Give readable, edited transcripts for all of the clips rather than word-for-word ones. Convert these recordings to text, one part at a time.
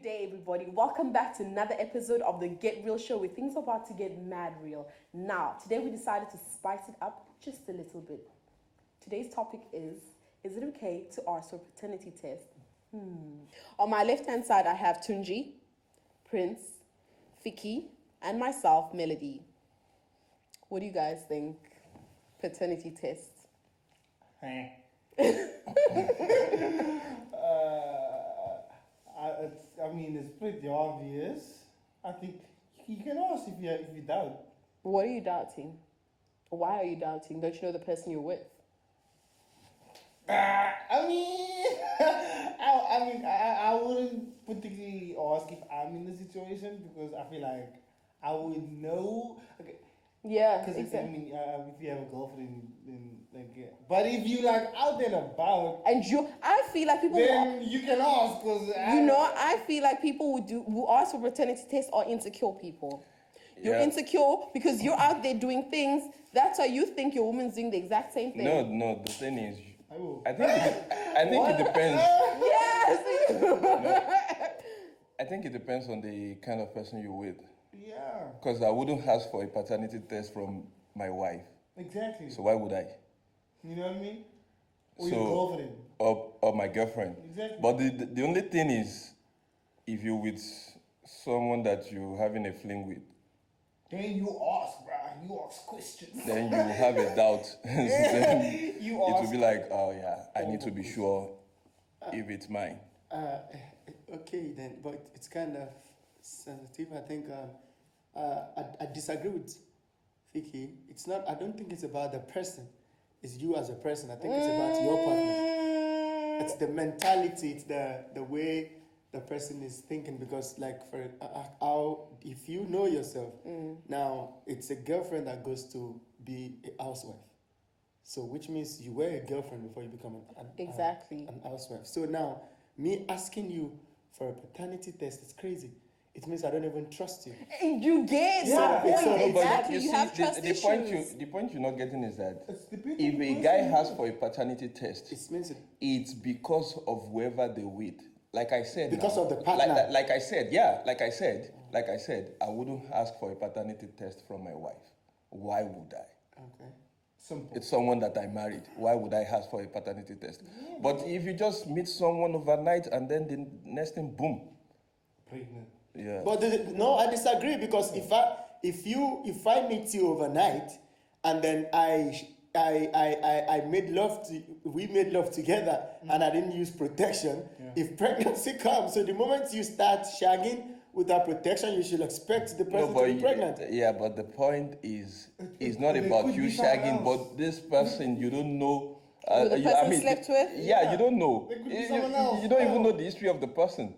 day, everybody. Welcome back to another episode of the Get Real Show, where things are about to get mad real. Now, today we decided to spice it up just a little bit. Today's topic is it okay to ask for a paternity test? On my left-hand side, I have Tunji, Prince, Fiki, and myself, Melody. What do you guys think? Paternity test? It's pretty obvious. I think you can ask if you doubt. What are you doubting? Why are you doubting? Don't you know the person you're with? I wouldn't particularly ask if I'm in the situation because I feel like I would know. Okay. Yeah, because exactly. if you have a girlfriend, then But if you out there about, and I feel like people. Then you can ask because I feel like people who ask for paternity tests are insecure people. You're insecure because you're out there doing things. That's why you think your woman's doing the exact same thing. No. The thing is, I think it depends. Yes. I think it depends on the kind of person you're with. Yeah. Because I wouldn't ask for a paternity test from my wife. Exactly. So why would I? You know what I mean? Or your girlfriend. Or my girlfriend. Exactly. But the only thing is, if you're with someone that you're having a fling with, then you ask, bruh. You ask questions. then you have a doubt. Then it will be like, oh yeah, I need to be sure if it's mine. Okay then, but it's kind of sensitive. I think I disagree with Vicky. It's not. I don't think it's about the person. It's you as a person. I think it's about your partner. It's the mentality. It's the way the person is thinking. Because if you know yourself, now it's a girlfriend that goes to be a housewife. So which means you were a girlfriend before you become an housewife. So now me asking you for a paternity test is crazy. It means I don't even trust you. You get exactly. You have trust issues. The point you're not getting is that if a guy has for a paternity test, it's because of whoever they're with. Like I said, because of the partner. Like I said, I wouldn't ask for a paternity test from my wife. Why would I? Okay. Simple. It's someone that I married. Why would I ask for a paternity test? Yeah. But if you just meet someone overnight and then the next thing, boom, pregnant. Yeah. But no, I disagree because if I meet you overnight and then we made love together and I didn't use protection, if pregnancy comes, so the moment you start shagging without protection, you should expect the person to be pregnant. But the point is not about you shagging, but this person you don't know. Who the person slept with? Yeah, you don't know. It could be someone else. You don't even know the history of the person.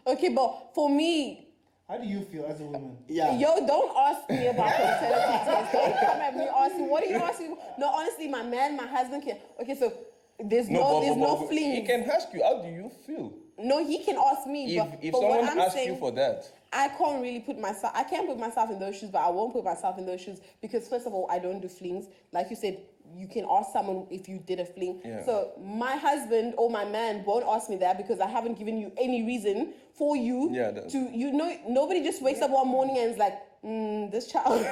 Okay, but for me, how do you feel as a woman? Yeah. Yo, don't ask me about paternity test. Don't come at me asking. What are you asking? No, honestly, my husband can. Okay, so there's no fling. He can ask you, how do you feel? No, he can ask me. If but someone what I'm asks saying, you for that, I can't really put myself. I can't put myself in those shoes, but I won't put myself in those shoes because first of all, I don't do flings. Like you said, you can ask someone if you did a fling. Yeah. So my husband or my man won't ask me that because I haven't given you any reason for you to. Nobody just wakes up one morning and is like, this child,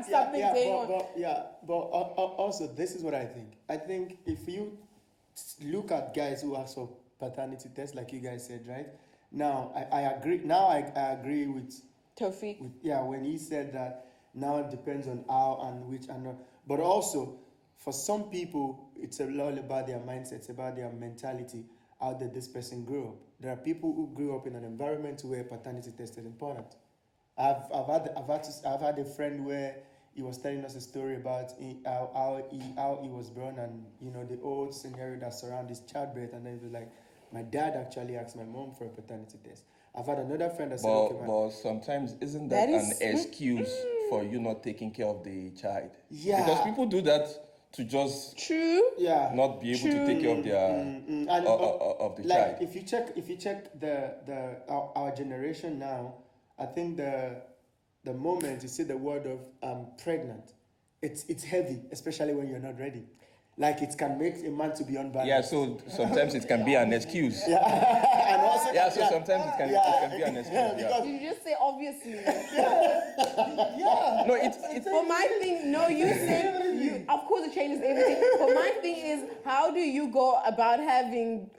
something's going on. But also this is what I think. I think if you look at guys who ask for paternity test, like you guys said, right? Now I agree. Now I agree with Tawfiq. When he said that. Now it depends on how and which and but also for some people it's a lot about their mindset, it's about their mentality. How did this person grow up? There are people who grew up in an environment where paternity test is important. I've had a friend where he was telling us a story about how he was born and the old scenario that surrounds his childbirth, and then he was like, my dad actually asked my mom for a paternity test. I've had another friend that said, but sometimes isn't that an excuse for you not taking care of the child? Yeah. Because people do that to just not be able to take care of their of the child. If you check our generation now, I think the moment you say the word of pregnant, it's heavy, especially when you're not ready. like it can make a man to be unbalanced. Yeah, so sometimes it can be an excuse. And also, Yeah, so sometimes it can be an excuse. Yeah. Did you just say obviously? No, it's For my thing, no, you said you. Of course, it changes everything. But my thing is, how do you go about having,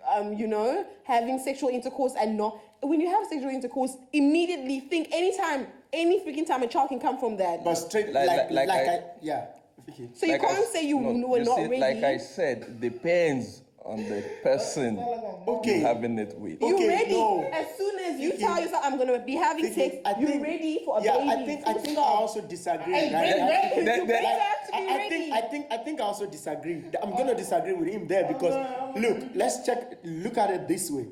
having sexual intercourse and not? When you have sexual intercourse, immediately think anytime, any freaking time, a child can come from that. but straight yeah. Okay. So you can't say you were not ready. Like I said, depends on the person Okay. you're having it with. You're Okay, ready. no. As soon as you tell yourself, I'm going to be having sex, you're ready for a baby. I think I also disagree. You better have to be ready. I think I also disagree. I'm gonna disagree with him there because look at it this way.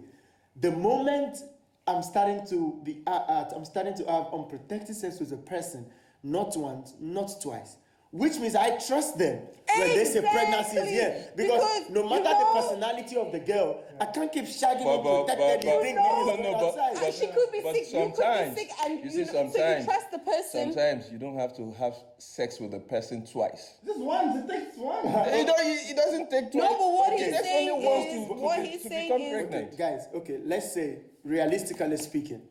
The moment I'm starting to have unprotected sex with a person, not once, not twice. Which means I trust them when they say pregnancy is here. Because no matter the personality of the girl, I can't keep shagging unprotected. And she could be sick. You could be sick, and so you trust the person. Sometimes you don't have to have sex with a person twice. Just once, it takes one. It doesn't take twice. No, but what Okay, he's that's saying only once is, to what he's become saying is, pregnant. Guys, okay, let's say realistically speaking,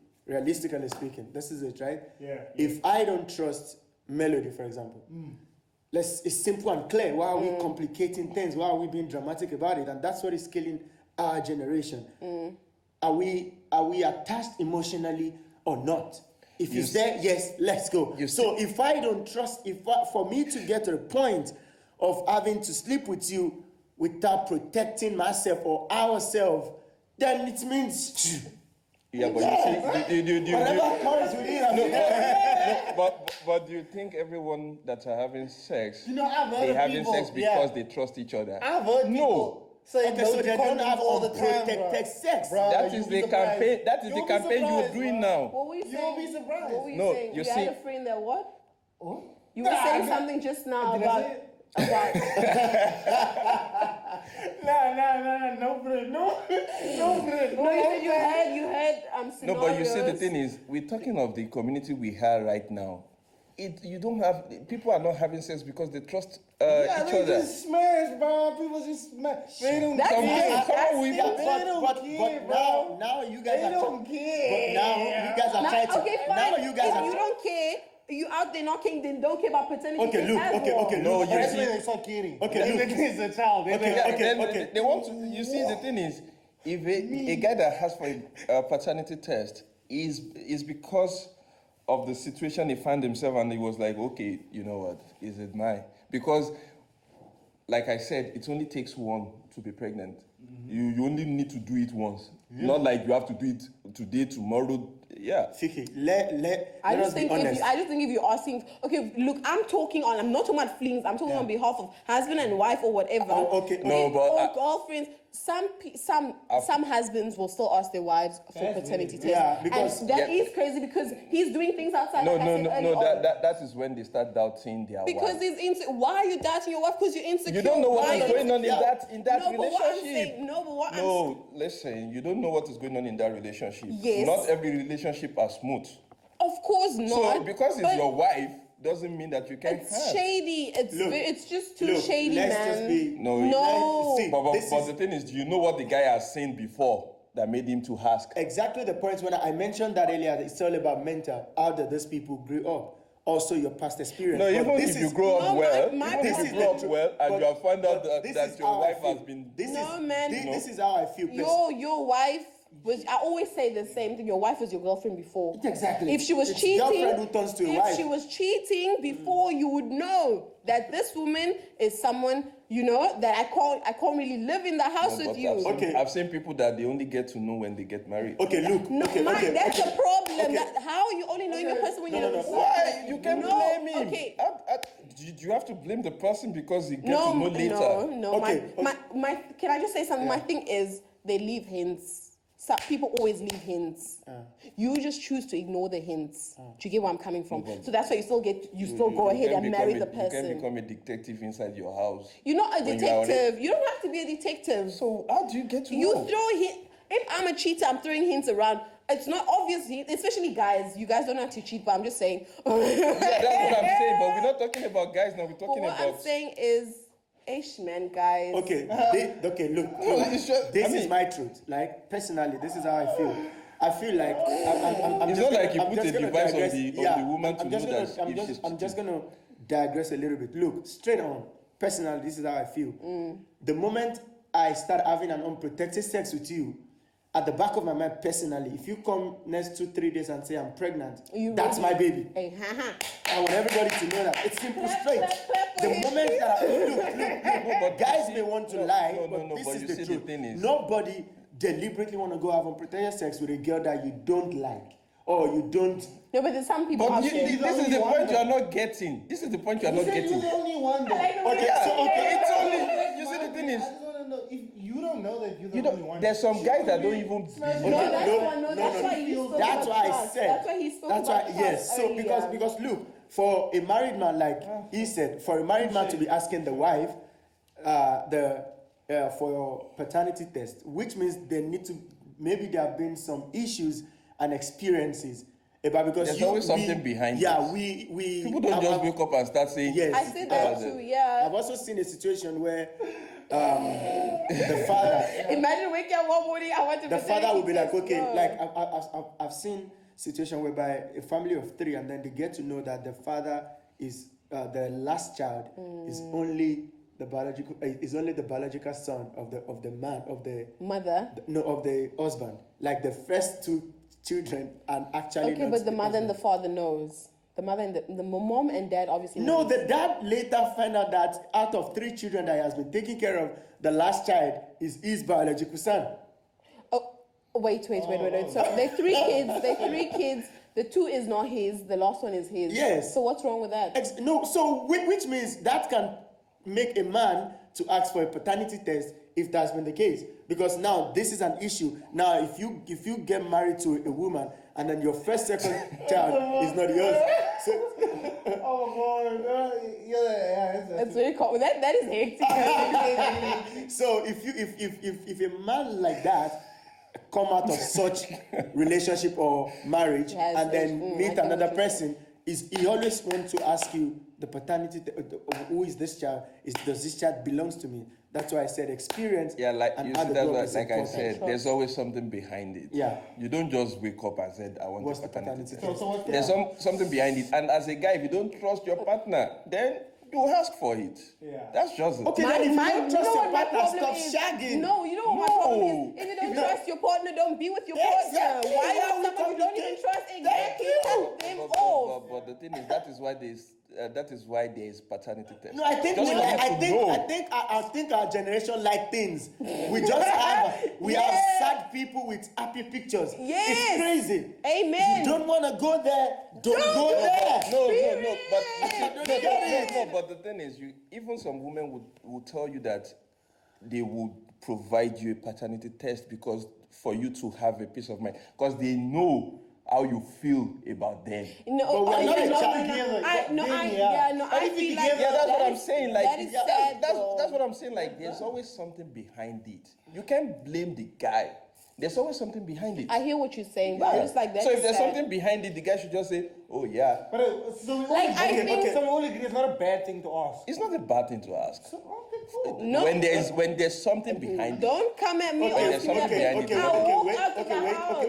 this is it, right? Yeah. If I don't trust Melody, for example, it's simple and clear. Why are we complicating things? Why are we being dramatic about it? And that's what is killing our generation. Are we attached emotionally or not? If you say yes, let's go. So if I don't trust, for me to get to the point of having to sleep with you without protecting myself or ourselves, then it means Yeah, but you see, whatever comes with it. but do you think everyone that are having sex, I've heard they of having people, sex because they trust each other? I've heard people say So they don't have all the time, unprotected sex. bro. That is the campaign. That is the You'll be campaign you're surprised, doing bro. now. What were you saying? You won't be surprised. What were you No, saying? you You see- had a friend that what? What? You were saying something just now Did I about... say it? about No, friend, no, friend. no, you said you had No, scenarios. but you see, the thing is, we're talking of the community we have right now. You don't have, people are not having sex because they trust each They other. just smash, bro. People just smash. They don't That's care. it. Come on, we- They don't care, bro. now you guys They are don't care. But now you guys are Now, trying to. okay, fine. Now you guys if are. you don't care, you out there not caring, then don't care about paternity. Okay, test look, as okay, well. okay, No, look. you That's see- when they start kidding. Okay, They look. think it's a child. Okay, Then they want to, you see, the thing is, if a guy that has for a paternity test is because of the situation he found himself and he was like, okay, you know what, is it mine? Because, like I said, it only takes one to be pregnant. You only need to do it once. Not like you have to do it today, tomorrow. Yeah. Fiki, let I us just be think honest. if you're asking, okay, look, I'm not talking about flings. I'm talking on behalf of husband and wife or whatever. Oh, okay. No, but or girlfriends. Some husbands will still ask their wives for That's paternity weird. test. Yeah, because- and that is crazy because he's doing things outside. No, like I said early on. that is when they start doubting their Because wife. why are you doubting your wife? Because you're insecure. You don't know what Why is are you going on in insecure? that No, but what I'm relationship. saying- no, but what I'm No, listen, you don't know what is going on in that relationship. Yes. Not every relationship are smooth. Of course not. So because it's but your wife doesn't mean that you can't it's have. shady. It's just too Look, shady, let's man. just be- No. See, But this the is thing is, do you know what the guy has seen before that made him to ask? exactly the point when I mentioned that earlier. It's all about mental. How did these people grew up? Also, your past experience. No, But even this if you is- grow up No, well, my even if point- you grow up well and but- you have found out but this that is your how I wife feel. has been... No, man. This is how I feel. Your wife was. I always say the same thing. Your wife was your girlfriend before. Exactly. If she was It's cheating, girlfriend who turns to a if wife. she was cheating before, you would know that this woman is someone that I can't really live in the house No, with but you. Okay. I've seen people that they only get to know when they get married. Okay, look. No, okay, man, okay, that's okay. a problem. Okay. How are you only knowing the person when No, you're no, no. Why? You can't No, blame him. okay. You have to blame the person because you get No, to know later. no. Okay, My can I just say something? My thing is they leave hints. People always leave hints. You just choose to ignore the hints. Do you get where I'm coming from? So that's why you still go ahead can and marry become the You can person. become a detective inside your house. You're not a when you are already- detective. You don't have to be a detective. So how do you get to You know? throw if I'm a cheater, I'm throwing hints around. It's not obvious, especially guys. You guys don't have to cheat, but I'm just saying. Yeah, that's what I'm saying. But we're not talking about guys now. We're But talking what about. I'm saying is, Ish, man, guys. Okay, look. No, it's just- This I mean- is my truth. Like, personally, this is how I feel. I feel like I'm It's just not like you I'm put just a gonna device on digress. the woman to I'm just know gonna, that I'm if just, she's I'm just gonna digress a little bit. Look, straight on. Personally, this is how I feel. The moment I start having an unprotected sex with you, at the back of my mind, personally, if you come next 2-3 days and say I'm pregnant, that's my baby. Hey, haha. I want everybody to know that. It's simple, straight. The moment that look, guys may want to lie, but this is the truth. Nobody deliberately want to go have unprotected sex with a girl that you don't like or you don't. No, but there's some people But out this there. is the point you are not getting. This is the point you are not getting. You're the only one. Though. Okay, so It's only. You see, the thing is, I just want to know if you don't know that you're the you only don't. one. There's some guys that don't even. No, that's why he spoke That's about why I trust. said. That's why he spoke That's about why, trust yes. So earlier. because look, for a married man, like he said, for a married man to be asking the wife, for your paternity test, which means they need to, maybe there have been some issues and experiences about, because There's always something behind Yeah, this. we People don't just wake up and start saying. Yes, I said that too, yeah. I've also seen a situation where the father. Imagine waking up one morning, I want to The father will be like, okay, no. like I've seen situation whereby a family of 3, and then they get to know that the father is the last child is only the biological son of the man of the Mother. of the husband. Like the first 2 children are actually Okay, not but the mother and the husband. father knows. The mother and the mom and dad obviously No, knows. the dad later find out that out of 3 children that he has been taking care of, the last child is his biological son. Oh, wait. So they're 3 kids. The 2 is not his. The last one is his. Yes. So what's wrong with that? No, so which means that can make a man to ask for a paternity test if that's been the case. Because now this is an issue. Now if you get married to a woman and then your second child is not yours. So, Oh my God. Yeah. That's very common. That is hectic. so if a man like that come out of such relationship or marriage Yes, and then I meet get another what you're person, he always wants to ask you the paternity, who is this child? Does this child belongs to me? That's why I said experience. Yeah, like and you how see, the that's dog what, is like I important. said, there's always something behind it. Yeah. You don't just wake up and say, I want What's a the paternity paternity test. So what's There's something behind it. And as a guy, if you don't trust your partner, then you ask for it. Yeah. That's just it. Okay, then if you don't trust your my partner, problem stop is? shagging. No, you know what my problem is? If you don't trust your partner, don't be with your partner. Exactly. Why Yeah, would we somebody you don't even communicate. trust exactly cut them But off? the thing is, that is why there is paternity test. No, I think Just for you to know. I think our generation like things. We just have sad people with happy pictures. Yes. It's crazy. Amen. You don't want to go there. Don't go there. No, but the thing is, even some women would tell you that they would provide you a paternity test because for you to have a peace of mind, because they know how you feel about them. No, But we're not okay, a no, child no, together. I But if you feel like together- Yeah, that's what that I'm is- saying. Like, that is sad, though. that's what I'm saying. Like, there's always something behind it. You can't blame the guy. There's always something behind it. I hear what you're saying, but I'm just like that. So if is there's sad. something behind it, the guy should just say, "Oh yeah." But so we Like, I all think- so we all agree it's not a bad thing to ask. It's not a bad thing to ask. So, okay, cool. No. When there's something behind it. Don't come at me. Okay, on there's something behind it. I'll walk wait, out of the house.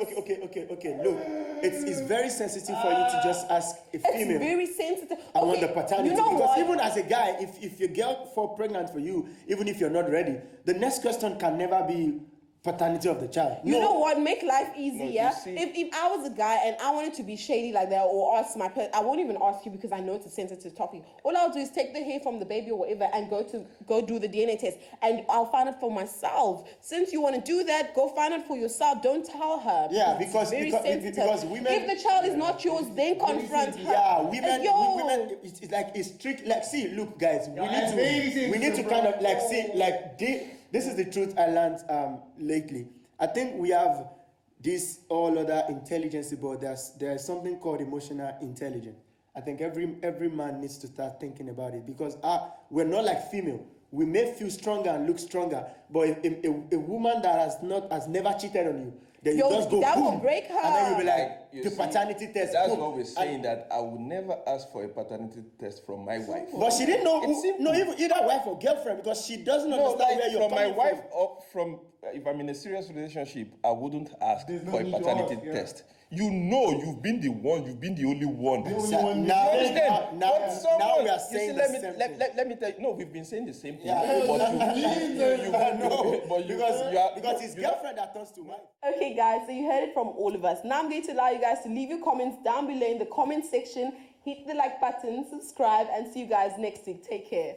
okay. Look, it's very sensitive for you to just ask a female. It's very sensitive. I want Okay, the paternity you know because what? even as a guy, if your girl fall pregnant for you, even if you're not ready, the next question can never be paternity of the child. You know what? Make life easy, No, you yeah? see- If I was a guy and I wanted to be shady like that or ask I won't even ask you because I know it's a sensitive topic. All I'll do is take the hair from the baby or whatever and go do the DNA test and I'll find it for myself. Since you want to do that, go find it for yourself. Don't tell her. Yeah, It's because- very because- sensitive. because women- If the child is not yours, then confront her. Yeah, women, Yo. it's like it's strict. Like, see, look, guys, it's very we need to sensitive, kind of bro. like see, like this is the truth I learned lately. I think we have this all other intelligence, but there's something called emotional intelligence. I think every man needs to start thinking about it because we're not like female. We may feel stronger and look stronger, but a woman that has never cheated on you, then you Yo, just go that boom, will break her. and then you'll be like, You the see, paternity test. That's boom. what we're saying, And- that I would never ask for a paternity test from my wife. But she didn't know It's who, simple. no, even either wife or girlfriend, because she doesn't No, understand where like you're from my coming wife from. or from if I'm in a serious relationship, I wouldn't ask There's no for a need to paternity ask, yeah. test. You know, you've been the one, you've been the only one. The only So one now- you Understand? now- But now someone, we are you saying see, the let me same let, thing. let, let me tell you. No, we've been saying the same thing. Yeah. But you, No, but you, because you are, because his you- girlfriend that turns to wife. Okay, guys, so you heard it from all of us. Now I'm going to allow you guys to leave your comments down below in the comment section. Hit the like button, subscribe, and see you guys next week. Take care.